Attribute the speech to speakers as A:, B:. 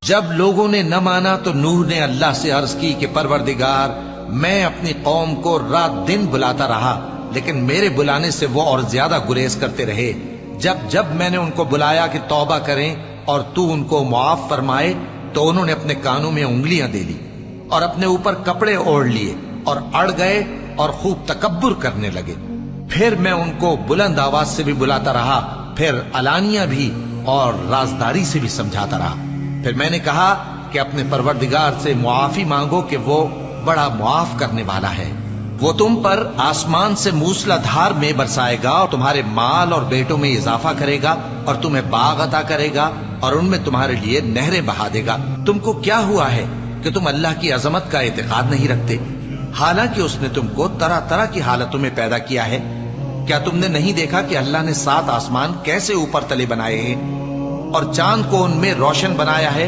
A: जब लोगों ने न माना तो नूह ने अल्लाह से अर्ज की कि परवरदिगार, मैं अपनी कौम को रात दिन बुलाता रहा, लेकिन मेरे बुलाने से वो और ज्यादा गुरेज करते रहे। जब जब मैंने उनको बुलाया कि तौबा करें और तू उनको मुआफ फरमाए, तो उन्होंने अपने कानों में उंगलियां दे ली और अपने ऊपर कपड़े ओढ़ लिए और अड़ गए और खूब तकब्बुर करने लगे। फिर मैं उनको बुलंद आवाज से भी बुलाता रहा, फिर अलानिया भी और राजदारी से भी समझाता रहा। फिर मैंने कहा कि अपने परवरदिगार से मुआफी मांगो कि वो बड़ा मुआफ करने वाला है। वो तुम पर आसमान से मूसलाधार में बरसाएगा और तुम्हारे माल और बेटों में इजाफा करेगा और तुम्हें बाग अता करेगा और उनमें तुम्हारे लिए नहरें बहा देगा। तुमको क्या हुआ है कि तुम अल्लाह की अजमत का एतकाद नहीं रखते, हालांकि उसने तुमको तरह तरह की हालतों में पैदा किया है। क्या तुमने नहीं देखा कि अल्लाह ने 7 आसमान कैसे ऊपर तले बनाए हैं और चांद को उनमें रोशन बनाया है?